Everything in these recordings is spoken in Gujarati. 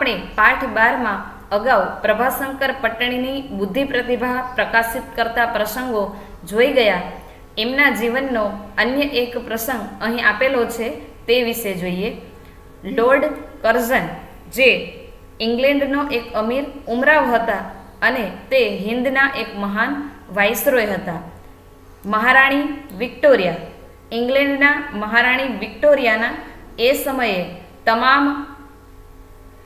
આપણે પાઠ 12 માં અગાઉ પ્રભાશંકર પટ્ટણીની બુદ્ધિ પ્રતિભા પ્રકાશિત કરતા પ્રસંગો જોઈ ગયા. એમના જીવનનો અન્ય એક પ્રસંગ અહીં આપેલો છે, તે વિશે જોઈએ. લોર્ડ કર્ઝન, જે ઇંગ્લેન્ડનો એક અમીર ઉમરાવ હતા અને તે હિન્દના એક મહાન વાઇસરોય હતા. મહારાણી વિક્ટોરિયા, ઇંગ્લેન્ડના મહારાણી વિક્ટોરિયાના એ સમયે તમામ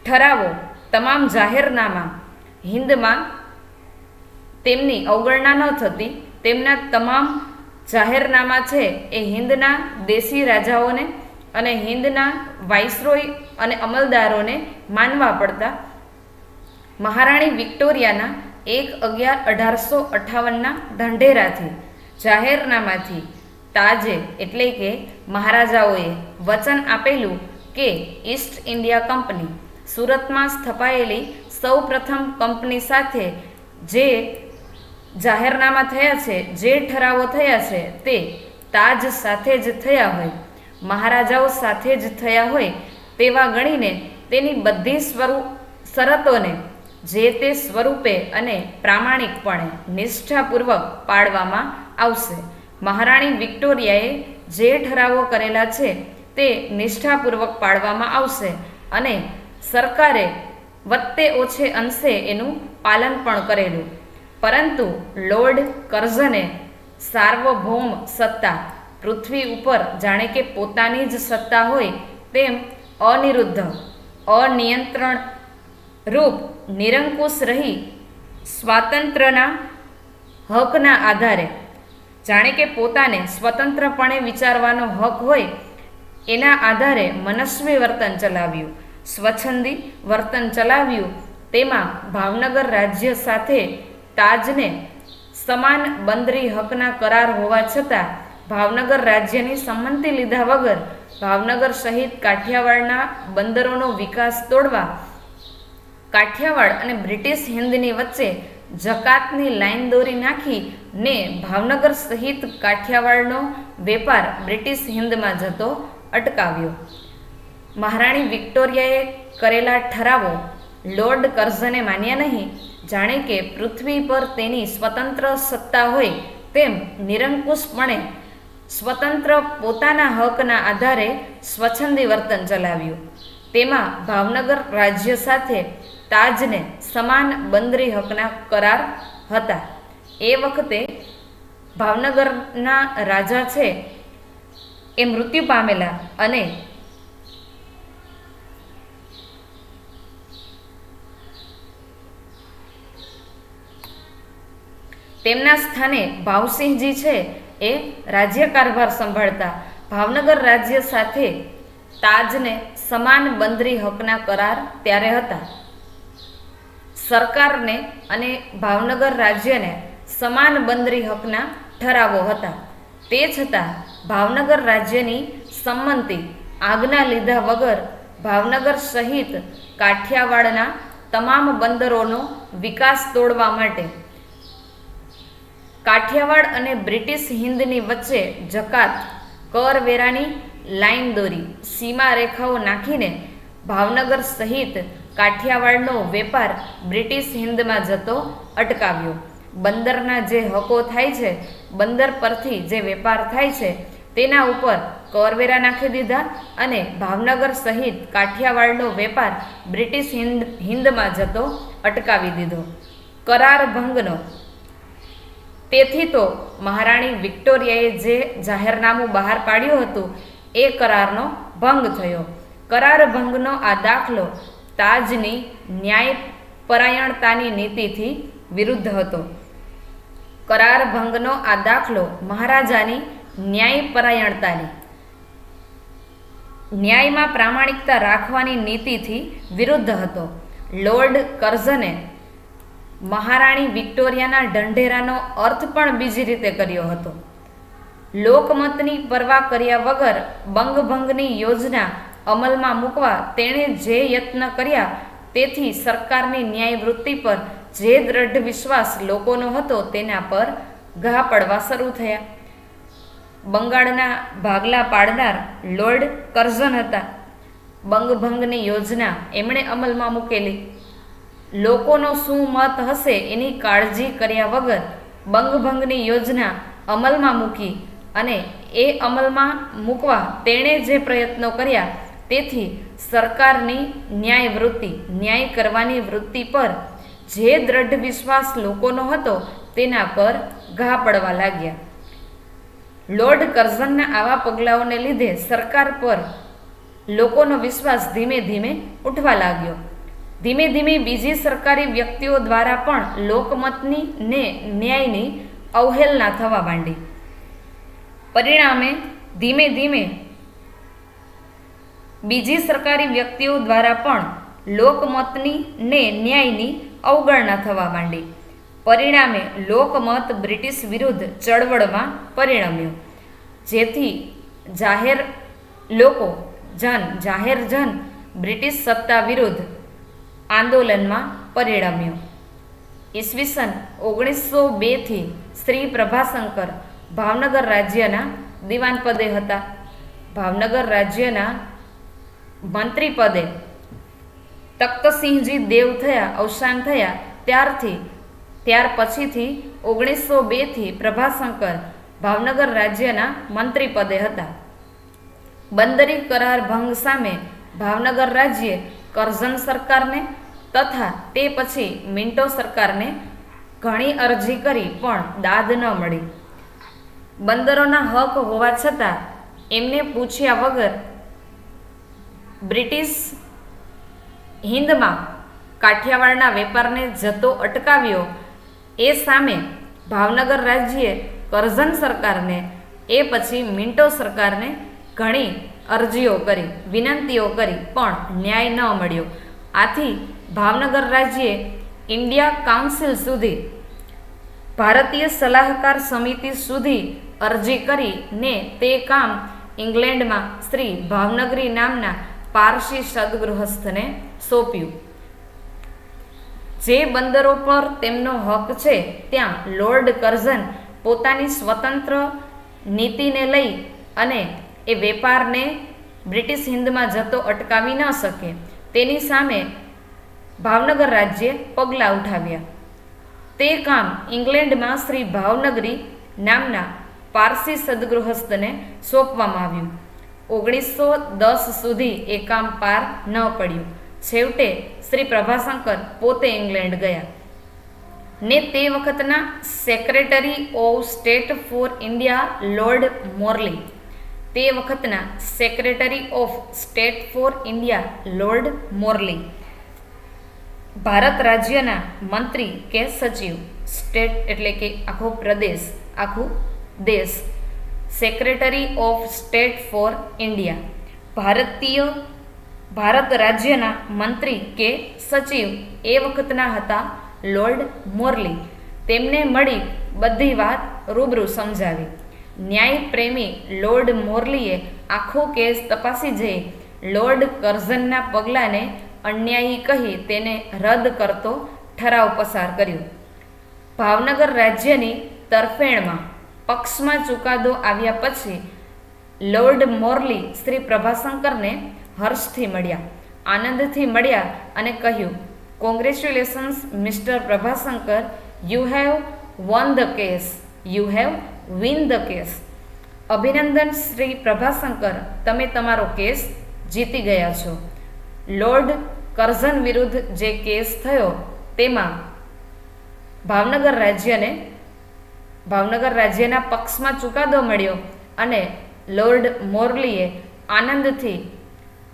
ઠરાવો, તમામ જાહેરનામા હિન્દમાં તેમની અવગણના ન થતી. તેમના તમામ જાહેરનામા છે એ હિન્દના દેશી રાજાઓને અને હિન્દના વાઇસરોય અને અમલદારોને માનવા પડતા. મહારાણી વિક્ટોરિયાના 1/11/1858ના ઢંઢેરાથી જાહેરનામાથી તાજે એટલે કે મહારાજાઓએ વચન આપેલું કે ઈસ્ટ ઇન્ડિયા કંપની, સુરતમાં સ્થપાયેલી સૌ પ્રથમ કંપની સાથે જે જાહેરનામા થયા છે, જે ઠરાવો થયા છે, તે તાજ સાથે જ થયા હોય, મહારાજાઓ સાથે જ થયા હોય તેવા ગણીને તેની બધી શરતોને જે તે સ્વરૂપે અને પ્રામાણિકપણે નિષ્ઠાપૂર્વક પાળવામાં આવશે. મહારાણી વિક્ટોરિયાએ જે ઠરાવો કરેલા છે તે નિષ્ઠાપૂર્વક પાળવામાં આવશે અને સરકારે વત્તે ઓછે અંશે એનું પાલન પણ કરેલું. પરંતુ લોર્ડ કર્ઝને સાર્વભૌમ સત્તા, પૃથ્વી ઉપર જાણે કે પોતાની જ સત્તા હોય તેમ અનિરુદ્ધ, અનિયંત્રણ રૂપ નિરંકુશ રહી સ્વાતંત્ર્યના હકના આધારે, જાણે કે પોતાને સ્વતંત્રપણે વિચારવાનો હક હોય એના આધારે મનસ્વી વર્તન ચલાવ્યું, સ્વચ્છંદી વર્તન ચલાવ્યું. તેમાં ભાવનગર રાજ્ય સાથે તાજને સમાન બંદરી હકના કરાર હોવા છતાં ભાવનગર રાજ્યની સંમતિ લીધા વગર ભાવનગર સહિત કાઠિયાવાડના બંદરોનો વિકાસ તોડવા, કાઠિયાવાડ અને બ્રિટિશ હિન્દની વચ્ચે જકાતની લાઈન દોરી નાખી ને ભાવનગર સહિત કાઠિયાવાડનો વેપાર બ્રિટિશ હિન્દમાં જતો અટકાવ્યો. મહારાણી વિક્ટોરિયાએ કરેલા ઠરાવો લોર્ડ કર્ઝને માન્યા નહીં. જાણે કે પૃથ્વી પર તેની સ્વતંત્ર સત્તા હોય તેમ નિરંકુશપણે સ્વતંત્ર પોતાના હકના આધારે સ્વચ્છંદી વર્તન ચલાવ્યું. તેમાં ભાવનગર રાજ્ય સાથે તાજને સમાન બંદરી હકના કરાર હતા. એ વખતે ભાવનગરના રાજા છે એ મૃત્યુ પામેલા અને તેમના સ્થાને ભાવસિંહજી છે એ રાજ્ય કારભાર સંભાળતા. ભાવનગર રાજ્ય સાથે તાજને સમાન બંદરી હકના કરાર ત્યારે હતા. સરકારને અને ભાવનગર રાજ્યને સમાન બંદરી હકના ઠરાવો હતા. તે છતાં ભાવનગર રાજ્યની સંમતિ, આજ્ઞા લીધા વગર ભાવનગર સહિત કાઠિયાવાડના તમામ બંદરોનો વિકાસ તોડવા માટે કાઠિયાવાડ અને બ્રિટિશ હિન્દની વચ્ચે જકાત, કરવેરાની લાઈન દોરી, સીમા રેખાઓ નાખીને ભાવનગર સહિત કાઠિયાવાડનો વેપાર બ્રિટિશ હિન્દમાં જતો અટકાવ્યો. બંદરના જે હકો થાય છે, બંદર પરથી જે વેપાર થાય છે તેના ઉપર કરવેરા નાખી દીધા અને ભાવનગર સહિત કાઠિયાવાડનો વેપાર બ્રિટિશ હિન્દમાં જતો અટકાવી દીધો. કરાર ભંગનો. તેથી તો મહારાણી વિક્ટોરિયાએ જે જાહેરનામું બહાર પાડ્યું હતું એ કરારનો ભંગ થયો. કરાર ભંગનો આ દાખલો તાજની ન્યાયપરાયણતાની નીતિથી વિરુદ્ધ હતો. કરાર ભંગનો આ દાખલો મહારાજાની ન્યાયપરાયણતાની, ન્યાયમાં પ્રામાણિકતા રાખવાની નીતિથી વિરુદ્ધ હતો. લોર્ડ કર્ઝને મહારાણી વિક્ટોરિયાના ઢંઢેરાનો અર્થ પણ બીજી રીતે કર્યો હતો. લોકમતની પરવા કર્યા વગર બંગભંગની યોજના અમલમાં મૂકવા તેણે જે યત્ન કર્યા તેથી સરકારની ન્યાયવૃત્તિ પર જે દ્રઢ વિશ્વાસ લોકોનો હતો તેના પર ઘા પડવા શરૂ થયા. બંગાળના ભાગલા પાડનાર લોર્ડ કર્ઝન હતા. બંગભંગની યોજના એમણે અમલમાં મૂકેલી. લોકોનો શું મત હશે એની કાળજી કર્યા વગર બંગભંગની યોજના અમલમાં મૂકી અને એ અમલમાં મૂકવા તેણે જે પ્રયત્નો કર્યા તેથી સરકારની ન્યાય કરવાની વૃત્તિ પર જે દ્રઢ વિશ્વાસ લોકોનો હતો તેના પર ઘા પડવા લાગ્યા. લોર્ડ કર્ઝનના આવા પગલાઓને લીધે સરકાર પર લોકોનો વિશ્વાસ ધીમે ધીમે ઉઠવા લાગ્યો. ધીમે ધીમે બીજી સરકારી વ્યક્તિઓ દ્વારા પણ લોકમતની ને ન્યાયની અવહેલના થવા માંડી. પરિણામે ધીમે ધીમે બીજી સરકારી વ્યક્તિઓ દ્વારા પણ લોકમતની ને ન્યાયની અવગણના થવા માંડી. પરિણામે લોકમત બ્રિટિશ વિરુદ્ધ ચળવળમાં પરિણમ્યો, જેથી જાહેર જન બ્રિટિશ સત્તા વિરુદ્ધ આંદોલનમાં પરિણમ્યો. ઈસવીસન 1902થી શ્રી પ્રભાશંકર ભાવનગર રાજ્યના દિવાન પદે હતા. ભાવનગર રાજ્યના મંત્રી પદે તખ્તસિંહજી દેવ અવસાન થયા ત્યાર પછીથી 1902થી પ્રભાશંકર ભાવનગર રાજ્યના મંત્રી પદે હતા. બંદરી કરાર ભંગ સામે ભાવનગર રાજ્યે કર્ઝન સરકારને તથા તે પછી મિન્ટો સરકારને ઘણી અરજી કરી પણ દાદ ન મળી. બંદરોના હક હોવા છતાં એમને પૂછ્યા વગર બ્રિટિશ હિંદમાં કાઠિયાવાડના વેપારને જતો અટકાવ્યો. એ સામે ભાવનગર રાજ્યે કર્ઝન સરકારને એ પછી મિન્ટો સરકારને ઘણી અરજીઓ કરી, વિનંતીઓ કરી પણ ન્યાય ન મળ્યો. આથી ભાવનગર રાજ્યે ઇન્ડિયા કાઉન્સિલ સુધી, ભારતીય સલાહકાર સમિતિ સુધી અરજી કરીને તે કામ ઇંગ્લેન્ડમાં શ્રી ભાવનગરી નામના પારસી સદગૃહસ્થને સોંપ્યું. જે બંદરો પર તેમનો હક છે ત્યાં લોર્ડ કર્ઝન પોતાની સ્વતંત્ર નીતિને લઈ અને એ વેપારને બ્રિટિશ હિંદમાં જતો અટકાવી ન શકે તેની સામે ભાવનગર રાજ્યે પગલાં ઉઠાવ્યા. તે કામ ઇંગ્લેન્ડમાં શ્રી ભાવનગરી નામના પારસી સદગૃહસ્થને સોંપવામાં આવ્યું. 1910 સુધી એ કામ પાર ન પડ્યું. છેવટે શ્રી પ્રભાશંકર પોતે ઇંગ્લેન્ડ ગયા ને તે વખતના secretary of state for India Lord Morley Bharat રાજ્યના મંત્રી કે સચિવ, સ્ટેટ એટલે કે આખો પ્રદેશ, આખું દેશ, secretary of state for India, Bharat રાજ્યના મંત્રી કે સચિવ એ વખતના હતા લોર્ડ મોરલી. તેમને મળી બધી વાત રૂબરૂ સમજાવી. ન્યાયપ્રેમી લોર્ડ મોરલીએ આખો કેસ તપાસી જઈ લોર્ડ કર્ઝનના પગલાંને અન્યાયી કહી તેને રદ કરતો ઠરાવ પસાર કર્યો. ભાવનગર રાજ્યની તરફેણમાં પક્ષમાં ચુકાદો આવ્યા પછી લોર્ડ મોરલી શ્રી પ્રભાશંકરને હર્ષથી મળ્યા, આનંદથી મળ્યા અને કહ્યું, congratulations mister Prabhashankar, you have one the case, you have win the case. અભિનંદન શ્રી પ્રભાશંકર, તમે તમારો કેસ જીતી ગયા છો. લોર્ડ કર્ઝન વિરુદ્ધ જે કેસ થયો તેમાં ભાવનગર રાજ્યના પક્ષમાં ચુકાદો મળ્યો અને લોર્ડ મોરલીએ આનંદથી,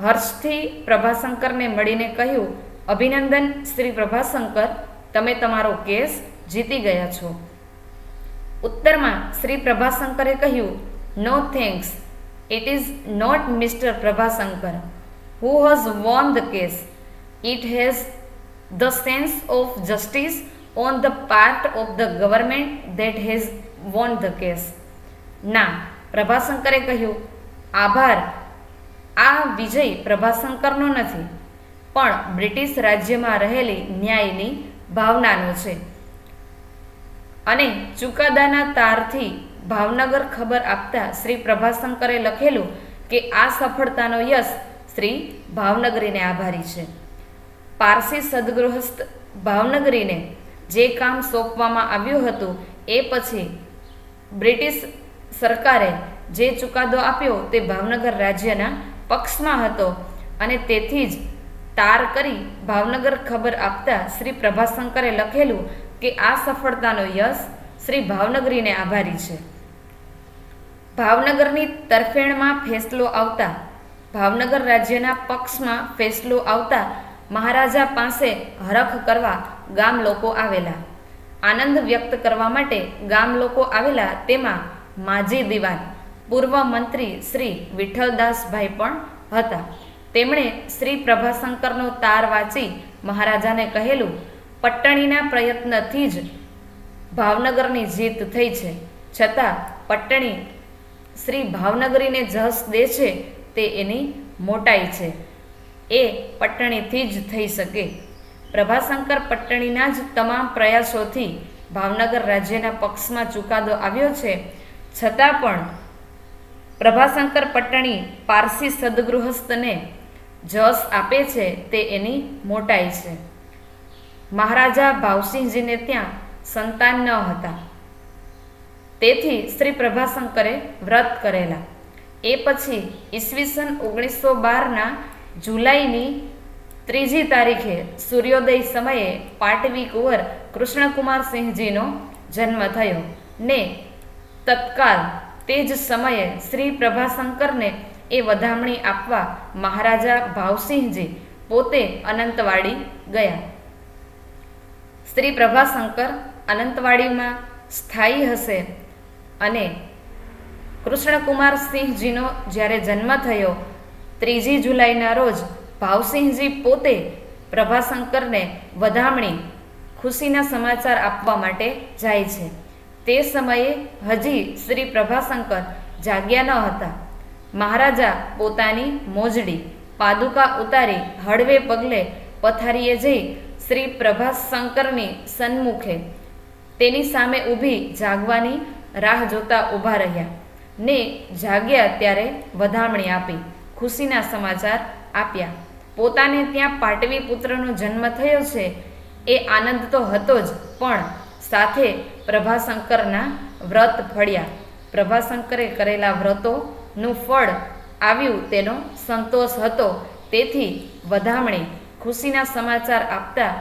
હર્ષથી પ્રભાશંકરને મળીને કહ્યું, અભિનંદન શ્રી પ્રભાશંકર, તમે તમારો કેસ જીતી ગયા છો. ઉત્તરમાં શ્રી પ્રભાશંકરે કહ્યું, no thanks, it is not mister Prabhashankar who has won the case. It has the sense of justice on the part of the government that has won the case. ના, પ્રભાશંકરે કહ્યું, આભાર, આ વિજય પ્રભાશંકરનો નથી પણ બ્રિટિશ રાજ્યમાં રહેલી ન્યાયની ભાવનાનો છે. અને ચુકાદાના તારથી ભાવનગર ખબર આપતા શ્રી પ્રભાશંકરે લખેલું કે આ સફળતાનો યશ શ્રી ભાવનગરીને આભારી છે. પારસી સદગૃહસ્થ ભાવનગરીને જે કામ સોંપવામાં આવ્યું હતું એ પછી બ્રિટિશ સરકારે જે ચુકાદો આપ્યો તે ભાવનગર રાજ્યના પક્ષમાં હતો અને તેથી જ તાર કરી ભાવનગર ખબર આપતા શ્રી પ્રભાશંકરે લખેલું કે આ સફળતાનો યશ શ્રી ભાવનગરીને આભારી છે. ભાવનગરની તરફેણમાં ફેસલો આવતા ભાવનગર રાજ્યના પક્ષમાં ફેસલો આવતા મહારાજા પાસે હરખ કરવા ગામ લોકો આવેલા. આનંદ વ્યક્ત કરવા માટે ગામ લોકો આવેલા. તેમાં માજી દિવાન પૂર્વ મંત્રી શ્રી વિઠ્ઠલદાસભાઈ પણ હતા. તેમણે શ્રી પ્રભાશંકરનો તાર વાંચી મહારાજાને કહેલું, પટ્ટણીના પ્રયત્નથી જ ભાવનગરની જીત થઈ છે, છતાં પટ્ટણી શ્રી ભાવનગરીને જસ દે છે તે એની મોટાઈ છે, એ પટ્ટણીથી જ થઈ શકે. પ્રભાશંકર પટ્ટણીના જ તમામ પ્રયાસોથી ભાવનગર રાજ્યના પક્ષમાં ચુકાદો આવ્યો છે, છતાં પણ પ્રભાશંકર પટ્ટણી પારસી સદગૃહસ્થને જસ આપે છે તે એની મોટાઈ છે. મહારાજા ભાવસિંહજીને ત્યાં સંતાન ન હતા, તેથી શ્રી પ્રભાશંકરે વ્રત કરેલા. એ પછી ઈસવીસન 1912ના જુલાઈની 3જી તારીખે સૂર્યોદય સમયે પાટવી કુંવર કૃષ્ણકુમારસિંહજીનો જન્મ થયો ને તત્કાલ તે જ સમયે શ્રી પ્રભાશંકરને એ વધામણી આપવા મહારાજા ભાવસિંહજી પોતે અનંતવાડી ગયા. શ્રી પ્રભાશંકર અનંતવાડીમાં સ્થાયી હશે અને કૃષ્ણકુમારસિંહજીનો જ્યારે જન્મ થયો 3જી જુલાઈના રોજ ભાવસિંહજી પોતે પ્રભાશંકરને વધામણી ખુશીના સમાચાર આપવા માટે જાય છે. તે સમયે હજી શ્રી પ્રભાશંકર જાગ્યા ન હતા. મહારાજા પોતાની મોજડી પાદુકા ઉતારી હળવે પગલે પથારીએ જઈ શ્રી પ્રભાશંકરની સન્મુખે તેની સામે ઊભી જાગવાની રાહ જોતા ઊભા રહ્યા ને જાગ્યા ત્યારે વધામણી આપી, ખુશીના સમાચાર આપ્યા. પોતાને ત્યાં પાટવી પુત્રનો જન્મ થયો છે એ આનંદ તો હતો જ, પણ સાથે પ્રભાશંકરના વ્રત ફળ્યા. પ્રભાશંકરે કરેલા વ્રતોનું ફળ આવ્યું તેનો સંતોષ હતો. તેથી વધામણી ખુશીના સમાચાર આપતા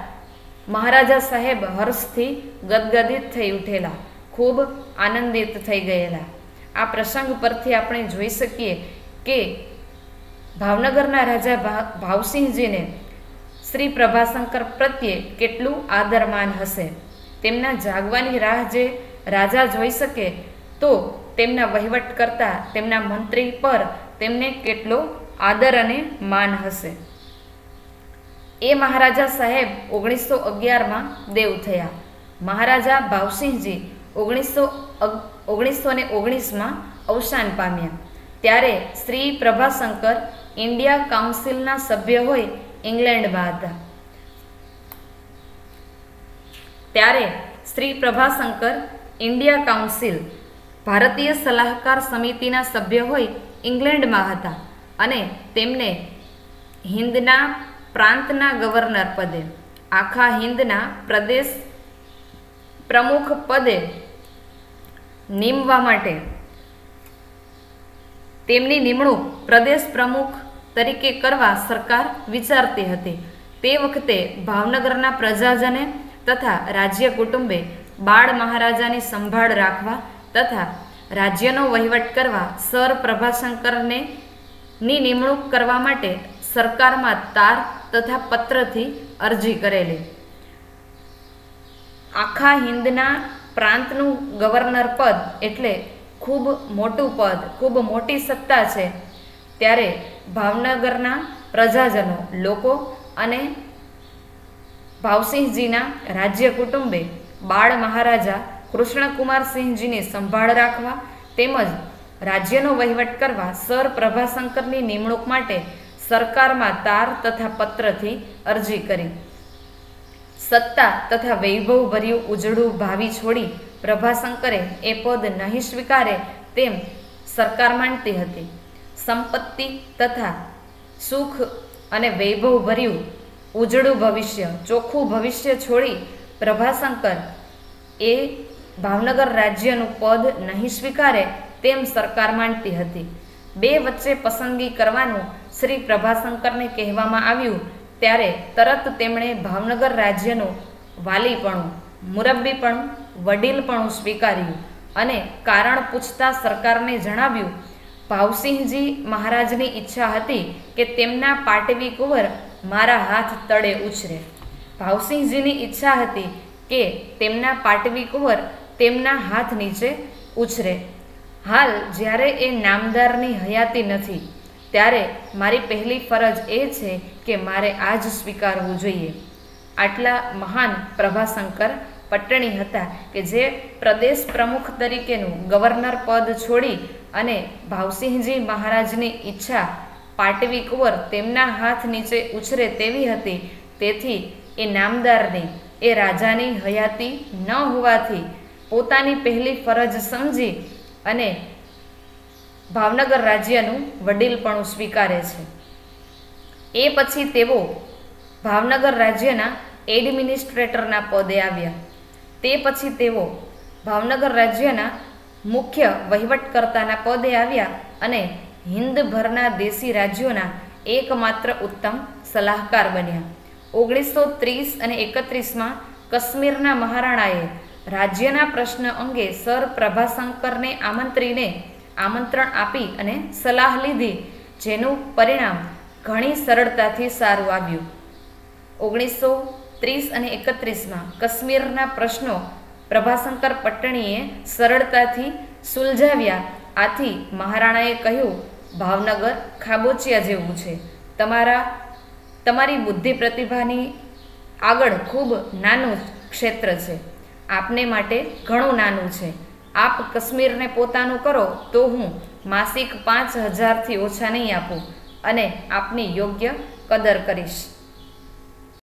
મહારાજા સાહેબ હર્ષથી ગદગદિત થઈ ઉઠેલા, ખૂબ આનંદિત થઈ ગયેલા. આ પ્રસંગ પરથી આપણે જોઈ શકીએ કે ભાવનગરના રાજા ભાવસિંહજીને શ્રી પ્રભાશંકર પ્રત્યે કેટલું આદરમાન હશે. તેમના જાગવાની રાહ જે રાજા જોઈ શકે તો તેમના વહીવટ કરતા તેમના મંત્રી પર તેમને કેટલો આદર અને માન હશે. એ મહારાજા સાહેબ 1911માં દેવ થયા. મહારાજા ભાવસિંહજી 1919માં અવસાન પામ્યા. ત્યારે શ્રી પ્રભાશંકર ઇન્ડિયા કાઉન્સિલના સભ્ય હોય ઇંગ્લેન્ડમાં હતા. ત્યારે શ્રી પ્રભાશંકર ઇન્ડિયા કાઉન્સિલ ભારતીય સલાહકાર સમિતિના સભ્ય હોય ઇંગ્લેન્ડમાં હતા અને તેમને હિંદના પ્રાંતના ગવર્નર પદે, આખા હિંદના પ્રદેશ પ્રમુખ પદે નીમવા માટે તેમની નિમણૂક પ્રદેશ પ્રમુખ તરીકે કરવા સરકાર વિચારતી હતી. તે વખતે ભાવનગરના પ્રજાજને તથા રાજ્ય કુટુંબે બાળ મહારાજાની સંભાળ રાખવા તથા રાજ્યનો વહીવટ કરવા સર પ્રભાશંકરને ની નિમણૂક કરવા માટે સરકારમાં તાર તથા પત્રથી અરજી કરેલી. આખા હિંદના પ્રાંતનું ગવર્નર પદ એટલે ખૂબ મોટું પદ, ખૂબ મોટી સત્તા છે. ત્યારે ભાવનગરના પ્રજાજનો લોકો અને ભાવસિંહજીના રાજ્ય કુટુંબે બાળ મહારાજા કૃષ્ણકુમારસિંહજીની સંભાળ રાખવા તેમજ રાજ્યનો વહીવટ કરવા સર પ્રભાશંકરની નિમણૂક માટે સરકારમાં તાર તથા પત્રથી અરજી કરી. સત્તા તથા વૈભવભર્યું ઉજળું ભાવિ છોડી પ્રભાશંકરે એ પદ નહીં સ્વીકારે તેમ સરકાર માનતી હતી. સંપત્તિ તથા સુખ અને વૈભવ ભર્યું ઉજળું ભવિષ્ય, ચોખ્ખું ભવિષ્ય છોડી પ્રભાશંકર એ ભાવનગર રાજ્યનું પદ નહીં સ્વીકારે તેમ સરકાર માનતી હતી. બે વચ્ચે પસંદગી કરવાનું શ્રી પ્રભાશંકરને કહેવામાં આવ્યું ત્યારે તરત તેમણે ભાવનગર રાજ્યનું વાલીપણું, મુરબ્બીપણું, વડીલપણું સ્વીકાર્યું અને કારણ પૂછતા સરકારને જણાવ્યું ભાવસિંહજી મહારાજની ઈચ્છા હતી કે તેમના પાટવી કુંવર મારા હાથ તળે ઉછરે. ભાવસિંહજીની ઈચ્છા હતી કે તેમના પાટવી કુંવર તેમના હાથ નીચે ઉછરે. હાલ જ્યારે એ નામદારની હયાતી નથી ત્યારે મારી પહેલી ફરજ એ છે કે મારે આ જ સ્વીકારવું જોઈએ. આટલા મહાન પ્રભાશંકર પટ્ટણી હતા કે જે પ્રદેશ પ્રમુખ તરીકેનું ગવર્નર પદ છોડી અને ભાવસિંહજી મહારાજની ઈચ્છા પાટવી કુંવર તેમના હાથ નીચે ઉછરે તેવી હતી. તેથી એ નામદારની, એ રાજાની હયાતી ન હોવાથી પોતાની પહેલી ફરજ સમજી અને ભાવનગર રાજ્યનું વડીલપણું સ્વીકારે છે. એ પછી તેઓ ભાવનગર રાજ્યના એડમિનિસ્ટ્રેટરના પદે આવ્યા. તે પછી તેઓ ભાવનગર રાજ્યના મુખ્ય વહીવટકર્તાના પદે આવ્યા અને હિંદભરના દેશી રાજ્યોના એકમાત્ર ઉત્તમ સલાહકાર બન્યા. 1930 અને 31માં કાશ્મીરના મહારાણાએ રાજ્યના પ્રશ્ન અંગે સર પ્રભાશંકરને આમંત્રણ આપી અને સલાહ લીધી, જેનું પરિણામ ઘણી સરળતાથી સારું આવ્યું. 1930 અને 31માં કાશ્મીરના પ્રશ્નો પ્રભાશંકર પટ્ટણીએ સરળતાથી સુલઝાવ્યા. આથી મહારાણાએ કહ્યું, ભાવનગર ખાબોચિયા જેવું છે. તમારી બુદ્ધિ પ્રતિભાની આગળ ખૂબ નાનું ક્ષેત્ર છે. આપને માટે ઘણું નાનું છે. આપ કાશ્મીરને પોતાનું કરો તો હું માસિક 5000થી ઓછા નહીં આપું અને આપની યોગ્ય કદર કરીશ.